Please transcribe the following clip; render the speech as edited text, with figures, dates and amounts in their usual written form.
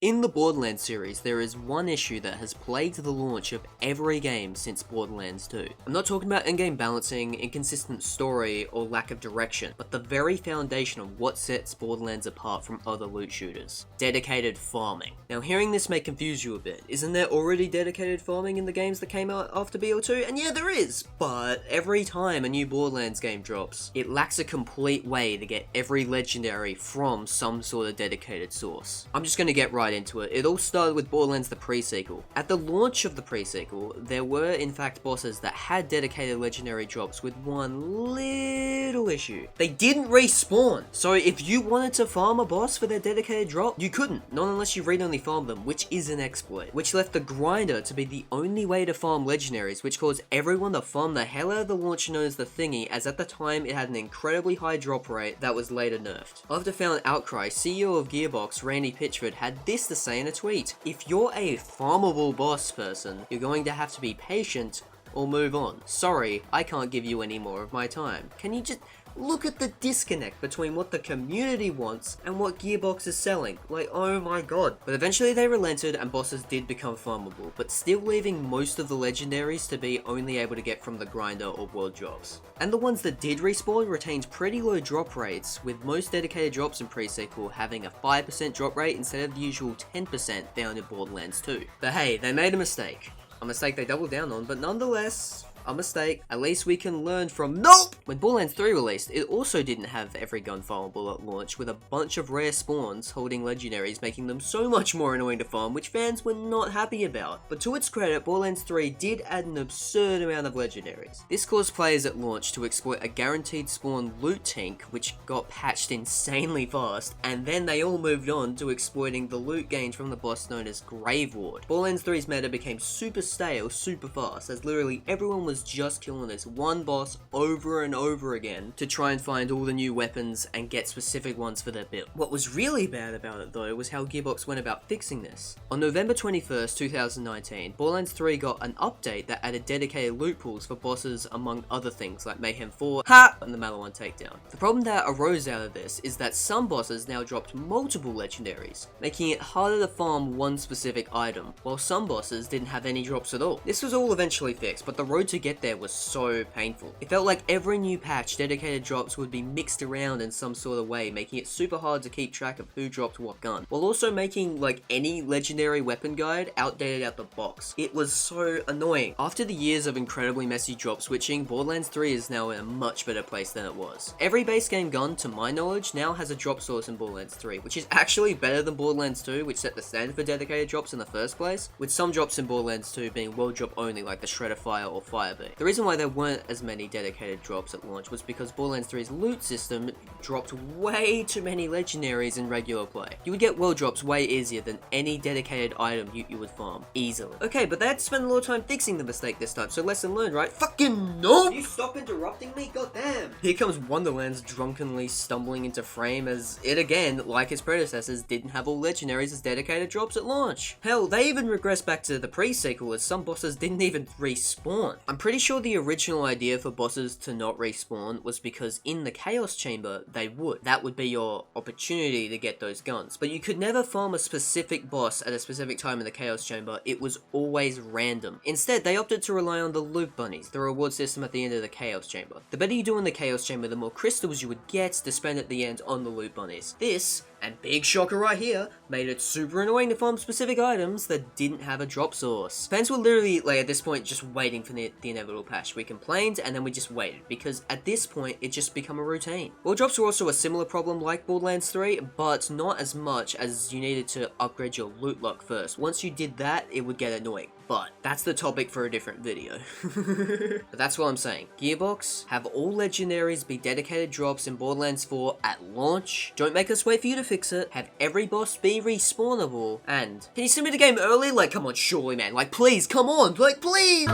In the Borderlands series, there is one issue that has plagued the launch of every game since Borderlands 2. I'm not talking about in-game balancing, inconsistent story, or lack of direction, but the very foundation of what sets Borderlands apart from other loot shooters. Dedicated farming. Now, hearing this may confuse you a bit. Isn't there already dedicated farming in the games that came out after BO2? And yeah, there is! But every time a new Borderlands game drops, it lacks a complete way to get every legendary from some sort of dedicated source. I'm just gonna get right into it. It all started with Borderlands the pre-sequel. At the launch of the pre-sequel, there were in fact bosses that had dedicated legendary drops with one little issue. They didn't respawn! So if you wanted to farm a boss for their dedicated drop, you couldn't. Not unless you read-only farmed them, which is an exploit. Which left the grinder to be the only way to farm legendaries, which caused everyone to farm the hell out of the launcher known as the Thingy, as at the time it had an incredibly high drop rate that was later nerfed. After found outcry, CEO of Gearbox, Randy Pitchford, had this to say in a tweet: "If you're a farmable boss person, you're going to have to be patient or move on. Sorry, I can't give you any more of my time." Can you just look at the disconnect between what the community wants and what Gearbox is selling? Like, oh my god. But eventually they relented and bosses did become farmable, but still leaving most of the legendaries to be only able to get from the grinder or world drops. And the ones that did respawn retained pretty low drop rates, with most dedicated drops in pre-sequel having a 5% drop rate instead of the usual 10% found in Borderlands 2. But hey, they made a mistake. A mistake they doubled down on, but nonetheless, a mistake. At least we can learn from NOPE! When Borderlands 3 released, it also didn't have every gun farmable at launch, with a bunch of rare spawns holding legendaries, making them so much more annoying to farm, which fans were not happy about. But to its credit, Borderlands 3 did add an absurd amount of legendaries. This caused players at launch to exploit a guaranteed spawn loot tank, which got patched insanely fast, and then they all moved on to exploiting the loot gained from the boss known as Grave Ward. Borderlands 3's meta became super stale super fast, as literally everyone was just killing this one boss over and over again to try and find all the new weapons and get specific ones for their build. What was really bad about it though was how Gearbox went about fixing this. On November 21st, 2019, Borderlands 3 got an update that added dedicated loot pools for bosses among other things like Mayhem 4, and the Maliwan takedown. The problem that arose out of this is that some bosses now dropped multiple legendaries, making it harder to farm one specific item, while some bosses didn't have any drops at all. This was all eventually fixed, but the road to get there was so painful. It felt like every new patch, dedicated drops would be mixed around in some sort of way, making it super hard to keep track of who dropped what gun, while also making like any legendary weapon guide outdated out the box. It was so annoying. After the years of incredibly messy drop switching, Borderlands 3 is now in a much better place than it was. Every base game gun, to my knowledge, now has a drop source in Borderlands 3, which is actually better than Borderlands 2, which set the standard for dedicated drops in the first place, with some drops in Borderlands 2 being world drop only like the Shredder Fire or Firebee. The reason why there weren't as many dedicated drops at launch was because Borderlands 3's loot system dropped way too many legendaries in regular play. You would get world drops way easier than any dedicated item you would farm, easily. Okay, but they had to spend a lot of time fixing the mistake this time, so lesson learned, right? Fucking no! You stop interrupting me, goddamn! Here comes Wonderlands drunkenly stumbling into frame as it again, like its predecessors, didn't have all legendaries as dedicated drops at launch. Hell, they even regressed back to the pre-sequel as some bosses didn't even respawn. I'm pretty sure the original idea for bosses to not respawn was because in the Chaos Chamber, they would. That would be your opportunity to get those guns. But you could never farm a specific boss at a specific time in the Chaos Chamber, it was always random. Instead, they opted to rely on the loot bunnies, the reward system at the end of the Chaos Chamber. The better you do in the Chaos Chamber, the more crystals you would get to spend at the end on the loot bunnies. This, and big shocker right here, made it super annoying to farm specific items that didn't have a drop source. Fans were literally, like, at this point, just waiting for the inevitable patch. We complained, and then we just waited, because at this point, it just became a routine. World drops were also a similar problem like Borderlands 3, but not as much, as you needed to upgrade your loot luck first. Once you did that, it would get annoying. But that's the topic for a different video. But that's what I'm saying. Gearbox, have all legendaries be dedicated drops in Borderlands 4 at launch. Don't make us wait for you to fix it. Have every boss be respawnable. And can you submit a game early? Like, come on, surely, man. Like, please, come on. Like, please.